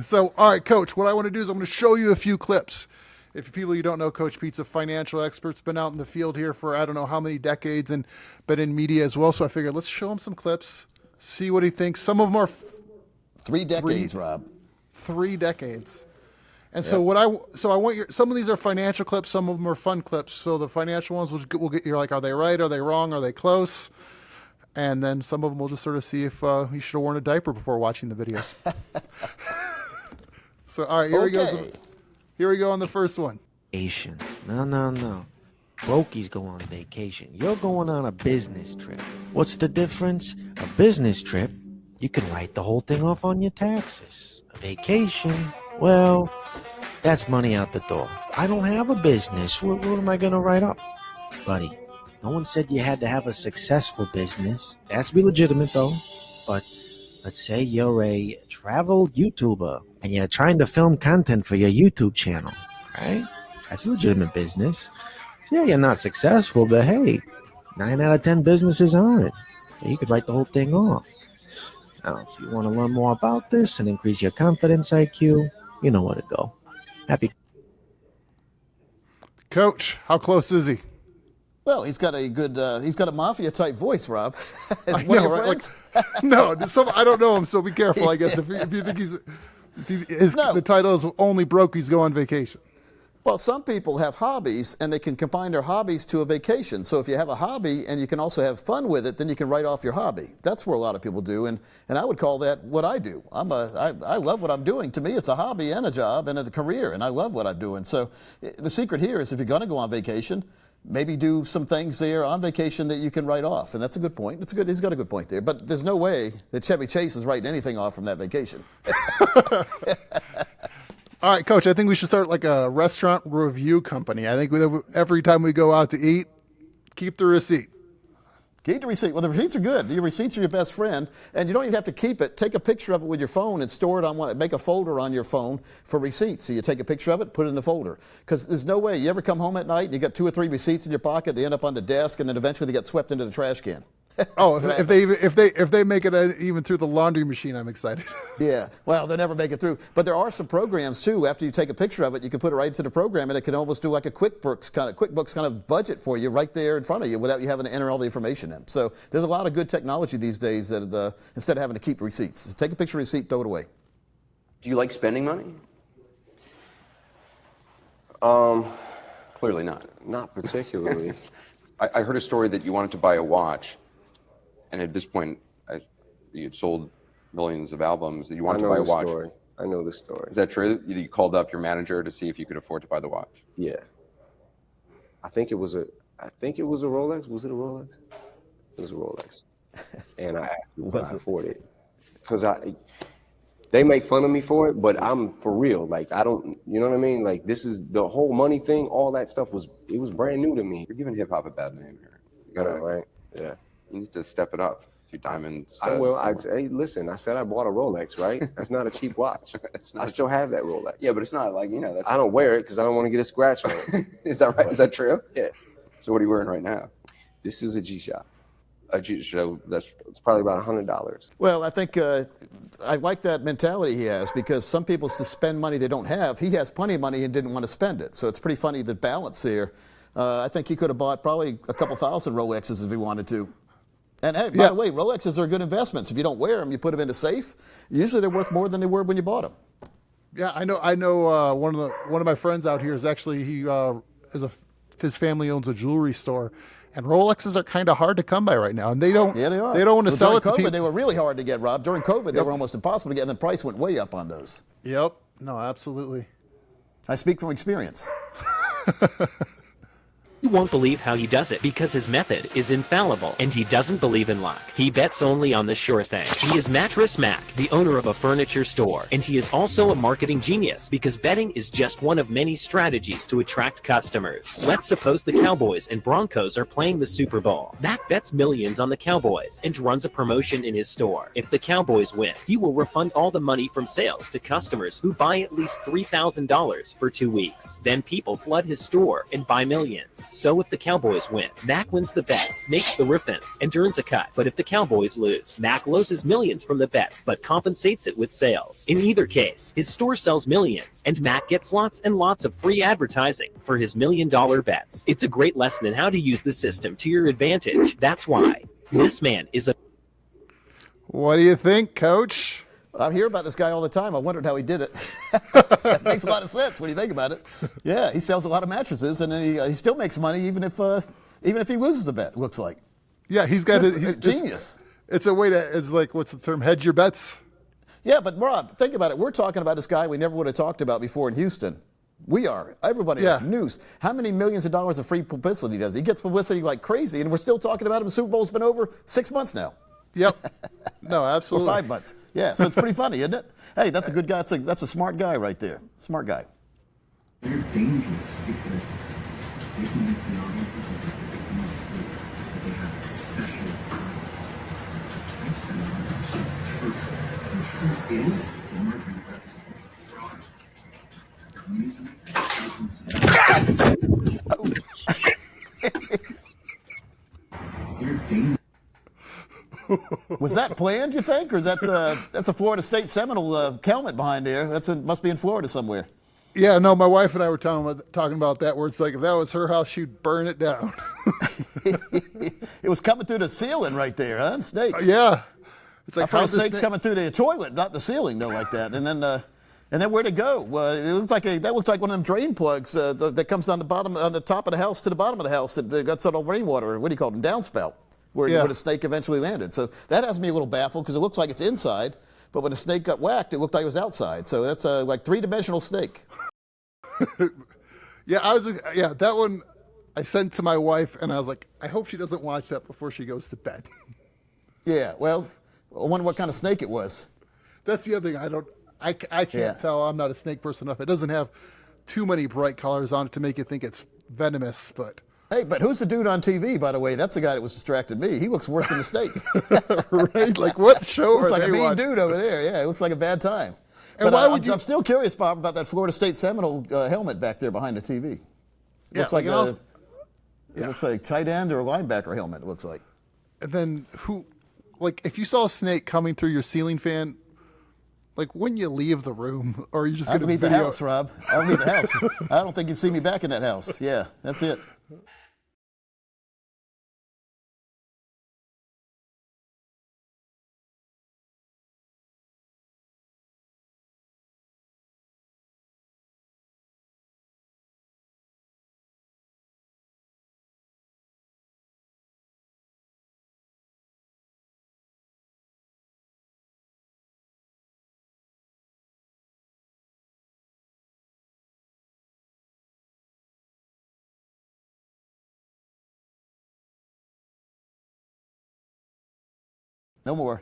So, all right, Coach, what I want to do is I'm going to show you a few clips. If people you don't know, Coach Pete's a financial expert, been out in the field here for I don't know how many decades and been in media as well. So I figured let's show him some clips, see what he thinks. Some of them are 3 decades, Rob. 3 decades. And so what I want your, some of these are financial clips, some of them are fun clips. So the financial ones will get, you're like, are they right? Are they wrong? Are they close? And then some of them will just sort of see if you should have worn a diaper before watching the videos. So, all right, here he goes. Here we go on the first one. Vacation. No. Brokies go on vacation. You're going on a business trip. What's the difference? A business trip, you can write the whole thing off on your taxes. A vacation, well, that's money out the door. I don't have a business. What am I going to write up? Buddy, no one said you had to have a successful business. It has to be legitimate, though. But let's say you're a travel YouTuber and you're trying to film content for your YouTube channel, right? That's a legitimate business. Yeah, you're not successful, but hey, 9 out of 10 businesses aren't. You could write the whole thing off. Now, if you want to learn more about this and increase your confidence IQ, you know where to go. Happy. Coach, how close is he? Well, he's got a mafia type voice, Rob. I know, right? Like, no, I don't know him, so be careful. I guess if you think the title is Only Brokies Go on Vacation. Well, some people have hobbies, and they can combine their hobbies to a vacation. So if you have a hobby and you can also have fun with it, then you can write off your hobby. That's where a lot of people do, and I would call that what I do. I love what I'm doing. To me, it's a hobby and a job and a career, and I love what I'm doing. So the secret here is if you're going to go on vacation, maybe do some things there on vacation that you can write off, and that's a good point. He's got a good point there, but there's no way that Chevy Chase is writing anything off from that vacation. All right, Coach, I think we should start like a restaurant review company. I think every time we go out to eat, keep the receipt. Keep the receipt. Well, the receipts are good. Your receipts are your best friend, and you don't even have to keep it. Take a picture of it with your phone and store it on one. Make a folder on your phone for receipts. So you take a picture of it, put it in the folder. Because there's no way you ever come home at night and you got 2 or 3 receipts in your pocket. They end up on the desk, and then eventually they get swept into the trash can. Oh, if they make it even through the laundry machine, I'm excited. Yeah, well, they'll never make it through. But there are some programs too. After you take a picture of it, you can put it right into the program, and it can almost do like a QuickBooks kind of budget for you right there in front of you without you having to enter all the information in. So there's a lot of good technology these days that instead of having to keep receipts, so take a picture of receipt, throw it away. Do you like spending money? Clearly not. Not particularly. I heard a story that you wanted to buy a watch. And at this point, you had sold millions of albums that you wanted to buy a watch. Story. I know the story. Is that true? You called up your manager to see if you could afford to buy the watch? Yeah. I think it was a Rolex. Was it a Rolex? It was a Rolex. And I asked if I could afford it. Because they make fun of me for it, but I'm for real. Like, I don't, you know what I mean? Like, this is the whole money thing, all that stuff was brand new to me. You're giving hip hop a bad name here. You gotta, right? Yeah. You need to step it up. A few diamonds. I will. Hey, listen, I said I bought a Rolex, right? That's not a cheap watch. I still have that Rolex. Yeah, but it's not like, that's... I don't wear it because I don't want to get a scratch on it. Is that right? Is that true? Yeah. So what are you wearing right now? This is a G-Shock. A G-Shock, it's probably about $100. Well, I think I like that mentality he has, because some people to spend money they don't have. He has plenty of money and didn't want to spend it. So it's pretty funny, the balance there. I think he could have bought probably a couple thousand Rolexes if he wanted to. And hey, by the way, Rolexes are good investments. If you don't wear them, you put them in a safe. Usually they're worth more than they were when you bought them. Yeah, I know. One of my friends out here is actually his family owns a jewelry store, and Rolexes are kind of hard to come by right now. And they don't. Yeah, they are. They don't want to sell it to COVID, people. They were really hard to get, Rob. During COVID, they were almost impossible to get, and the price went way up on those. Yep. No, absolutely. I speak from experience. You won't believe how he does it, because his method is infallible, and he doesn't believe in luck. He bets only on the sure thing. He is Mattress Mac, the owner of a furniture store, and he is also a marketing genius, because betting is just one of many strategies to attract customers. Let's suppose the Cowboys and Broncos are playing the Super Bowl. Mac bets millions on the Cowboys and runs a promotion in his store. If the Cowboys win, he will refund all the money from sales to customers who buy at least $3,000 for 2 weeks. Then people flood his store and buy millions. So if the Cowboys win, Mac wins the bets, makes the refunds, and earns a cut. But if the Cowboys lose, Mac loses millions from the bets, but compensates it with sales. In either case, his store sells millions, and Mac gets lots and lots of free advertising for his $1,000,000 bets. It's a great lesson in how to use the system to your advantage. That's why this man is a... What do you think, Coach? I hear about this guy all the time. I wondered how he did it. It makes a lot of sense when you think about it. Yeah, he sells a lot of mattresses, and then he still makes money even if he loses a bet. Looks like. Yeah, he's got genius. It's a way to, it's like, what's the term? Hedge your bets. Yeah, but Rob, think about it. We're talking about this guy we never would have talked about before in Houston. We are. Everybody has news. How many millions of dollars of free publicity does he? He gets publicity like crazy, and we're still talking about him. The Super Bowl's been over 6 months now. Yep. No, absolutely. Or 5 months. Yeah, so it's pretty funny, isn't it? Hey, that's a good guy. That's a smart guy right there. Smart guy. They're dangerous because they can use the audiences like they can use the but they have a special power. I spend a lot of time on truth. And the truth is the emerging They're dangerous. Was that planned, you think, or is that that's a Florida State Seminole helmet behind there? Must be in Florida somewhere. Yeah, no, my wife and I were talking about that, where it's like if that was her house, she'd burn it down. It was coming through the ceiling right there, huh? Snake. Yeah, it's like how the snake's coming through the toilet, not the ceiling, though, like that. And then where'd it go? It looked like that looks like one of them drain plugs that comes on the top of the house to the bottom of the house that got sort of rainwater. What do you call them? Downspout. Where the snake eventually landed. So that has me a little baffled because it looks like it's inside, but when the snake got whacked, it looked like it was outside. So that's a like three-dimensional snake. That one I sent to my wife, and I was like, I hope she doesn't watch that before she goes to bed. Yeah, well, I wonder what kind of snake it was. That's the other thing. I can't tell. I'm not a snake person enough. It doesn't have too many bright colors on it to make you think it's venomous, but... Hey, but who's the dude on TV, by the way? That's the guy that was distracting me. He looks worse than the snake. Right? Like, what show looks are like they a mean watching? dude over there. Yeah, it looks like a bad time. And but I'm still curious, Bob, about that Florida State Seminole helmet back there behind the TV. Looks like it looks like tight end or a linebacker helmet, it looks like. And then if you saw a snake coming through your ceiling fan, like, wouldn't you leave the room, or are you just going to leave the house, Rob. I'll leave the house. I don't think you'd see me back in that house. Yeah, that's it. No more.